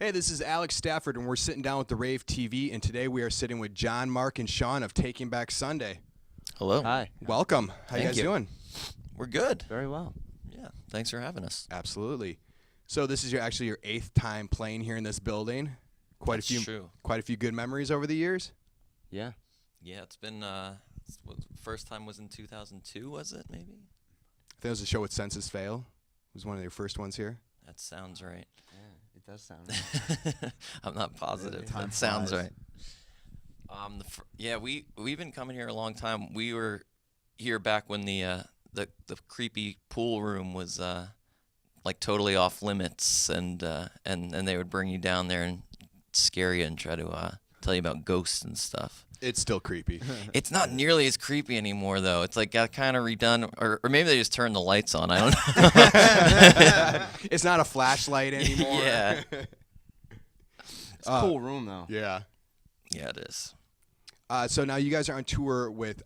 Hey, this is Alex Stafford, and we're sitting down with the Rave TV, and today we are sitting with John, Mark, and Sean of Taking Back Sunday. Hello. Hi. Welcome. How you Thank guys you. doing? We're good. Very well. Yeah. Thanks for having us. Absolutely. So this is actually your 8th time playing here in this building. Quite That's a few, true. quite a few good memories over the years. Yeah. Yeah, it's been first time was in 2002, was it maybe? I think it was a show with Census Fail. It was one of your first ones here. That sounds right. Yeah, it does sound right. I'm not positive. Time That sounds flies. right. We've been coming here a long time. We were here back when the creepy pool room was like totally off limits, and they would bring you down there and scare you and try to tell you about ghosts and stuff. It's still creepy. It's not nearly as creepy anymore, though. It's like got kind of redone, or maybe they just turned the lights on. I don't know. It's not a flashlight anymore. Yeah. It's a cool room, though. Yeah. Yeah, it is. So now you guys are on tour with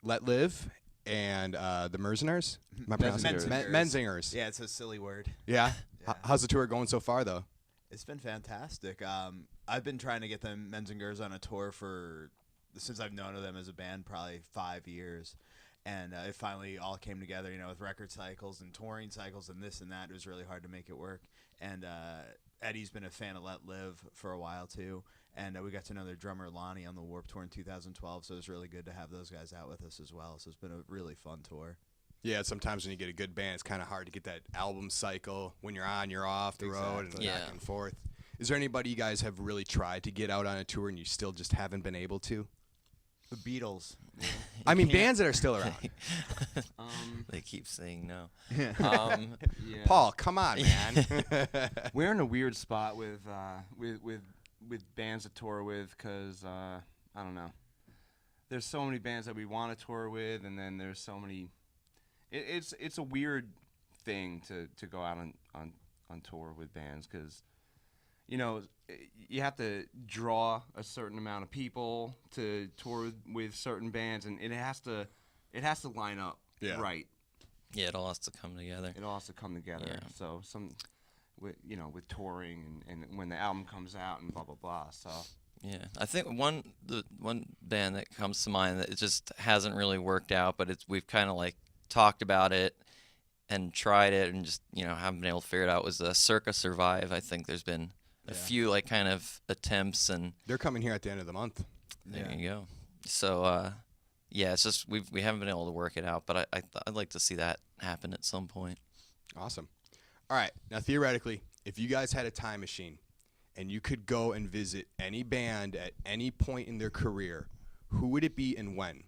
Let Live and the Mercenaries. Am I pronouncing it? Menzingers. Menzingers. Yeah, it's a silly word. Yeah. Yeah. How's the tour going so far, though? It's been fantastic. I've been trying to get the Menzingers on a tour since I've known of them as a band, probably 5 years. And it finally all came together, with record cycles and touring cycles and this and that. It was really hard to make it work. And Eddie's been a fan of Let Live for a while, too. And we got to know their drummer, Lonnie, on the Warped Tour in 2012. So it was really good to have those guys out with us as well. So it's been a really fun tour. Yeah, sometimes when you get a good band, it's kind of hard to get that album cycle. When you're on, you're off the road and Yeah. back and forth. Is there anybody you guys have really tried to get out on a tour and you still just haven't been able to? The Beatles. I mean, bands that are still around. They keep saying no. Yeah. Paul, come on, man. We're in a weird spot with bands to tour with, because I don't know. There's so many bands that we want to tour with, and then there's so many. It's a weird thing to go out on tour with bands, because you have to draw a certain amount of people to tour with certain bands, and it has to line up right. Yeah, it all has to come together. It all has to come together. Yeah. So with touring and when the album comes out and blah blah blah. So Yeah, I think the one band that comes to mind that it just hasn't really worked out, but we've kind of like talked about it and tried it and just haven't been able to figure it out, was Circa Survive. I think there's been a few like kind of attempts, and They're coming here at the end of the month. there you go. So yeah, it's just we haven't been able to work it out, but I'd like to see that happen at some point. Awesome. All right. Now, theoretically, if you guys had a time machine and you could go and visit any band at any point in their career, who would it be and when?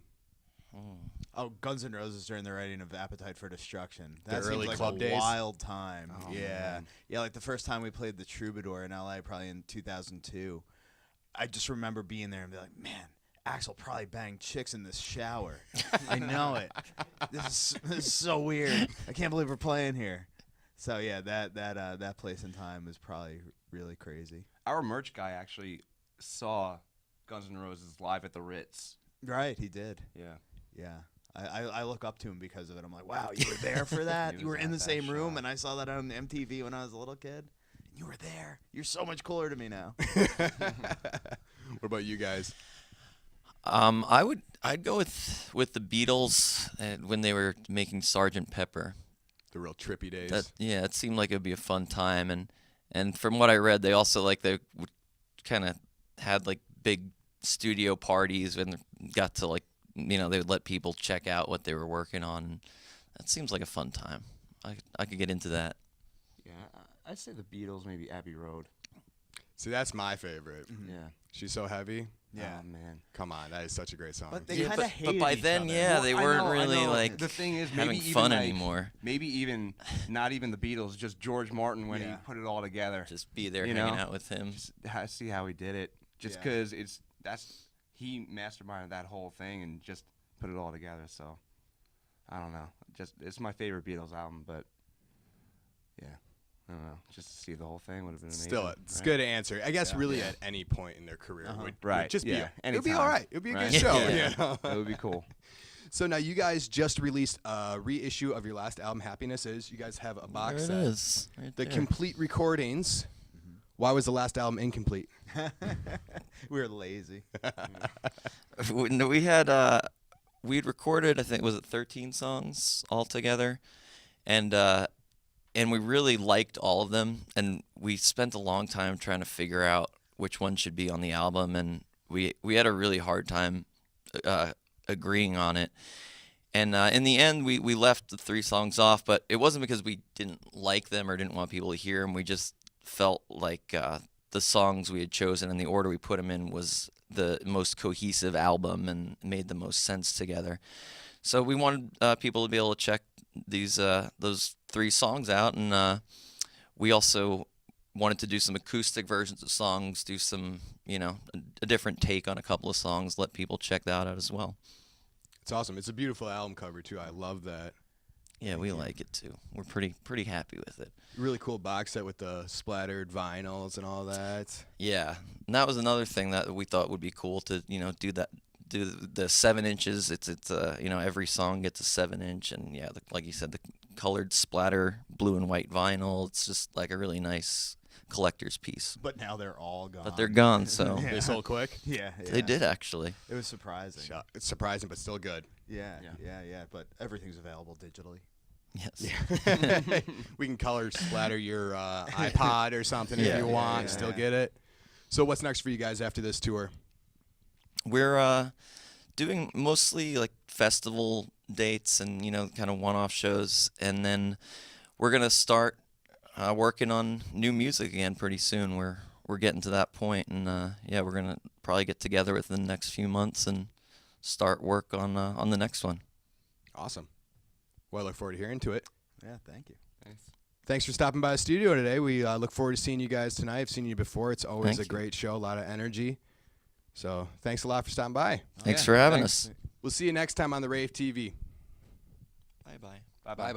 Oh, Guns N' Roses during the writing of Appetite for Destruction. The That early seems like club a days? wild time. Oh, yeah. man. Yeah, like the first time we played the Troubadour in L.A., probably in 2002. I just remember being there and be like, man, Axl probably banged chicks in this shower. I know it. This is so weird. I can't believe we're playing here. So, yeah, that place and time is probably really crazy. our merch guy actually saw Guns N' Roses live at the Ritz. Right, he did. Yeah. Yeah. I look up to him because of it. I'm like, wow, you were there for that? He You were was in at the that same room, show. and I saw that on MTV when I was a little kid. You were there. You're so much cooler to me now. What about you guys? I'd go with the Beatles when they were making Sgt. Pepper. The real trippy days. It seemed like it'd be a fun time, and from what I read, they also they kind of had like big studio parties and got to they would let people check out what they were working on. That seems like a fun time. I could get into that. Yeah, I'd say the Beatles, maybe Abbey Road. See, that's my favorite. Yeah. She's So Heavy. Yeah. Oh, man. Come on, that is such a great song. But they Yeah, kind of but hated by each then, other. yeah, they Well, I weren't know, I really know. like The thing is, having maybe fun even, anymore. Maybe even not even the Beatles, just George Martin when he Yeah. put it all together. Just be there You hanging know? out with him. Just see how he did it. Just Yeah. because he masterminded that whole thing and just put it all together. So I don't know. It's my favorite Beatles album, but yeah, I don't know. Just to see the whole thing would have been amazing. Still, it's right? good to answer. I guess Yeah. really at any point in their career would Right, just yeah, be. It would be anytime. all right. It would be a Right. good show. Yeah. You know? That would be cool. So now you guys just released a reissue of your last album, Happiness Is. You guys have a box There it set. is. Right The there. complete recordings. Why was the last album incomplete? We were lazy. We had we'd recorded, I think, was it 13 songs altogether, and we really liked all of them, and we spent a long time trying to figure out which one should be on the album, and we had a really hard time agreeing on it. And in the end, we left the 3 songs off, but it wasn't because we didn't like them or didn't want people to hear them. We just felt like the songs we had chosen and the order we put them in was the most cohesive album and made the most sense together. So we wanted people to be able to check those 3 songs out, and we also wanted to do some acoustic versions of songs, do some, a different take on a couple of songs, let people check that out as well. It's awesome. It's a beautiful album cover too. I love that. Yeah, we like it too. We're pretty happy with it. Really cool box set with the splattered vinyls and all that. Yeah, and that was another thing that we thought would be cool to do the 7 inches. It's every song gets a 7-inch, and yeah, like you said, the colored splatter blue and white vinyl. It's just like a really nice collector's piece. But now they're all gone. But they're gone, so Yeah. They sold quick. Yeah, they did actually. It was surprising. It's surprising, but still good. Yeah. But everything's available digitally. Yes. We can color splatter your iPod or something if Yeah, you want. yeah. Still get it. So what's next for you guys after this tour? We're doing mostly like festival dates and kind of one-off shows, and then we're gonna start working on new music again pretty soon. We're getting to that point, and we're gonna probably get together within the next few months and start work on the next one. Awesome. Well, I look forward to hearing to it. Yeah, thank you. Thanks for stopping by the studio today. We look forward to seeing you guys tonight. I've seen you before. It's always Thank a you. great show, a lot of energy. So thanks a lot for stopping by. Thanks Yeah, for having thanks. us. We'll see you next time on the Rave TV. Bye-bye. Bye-bye.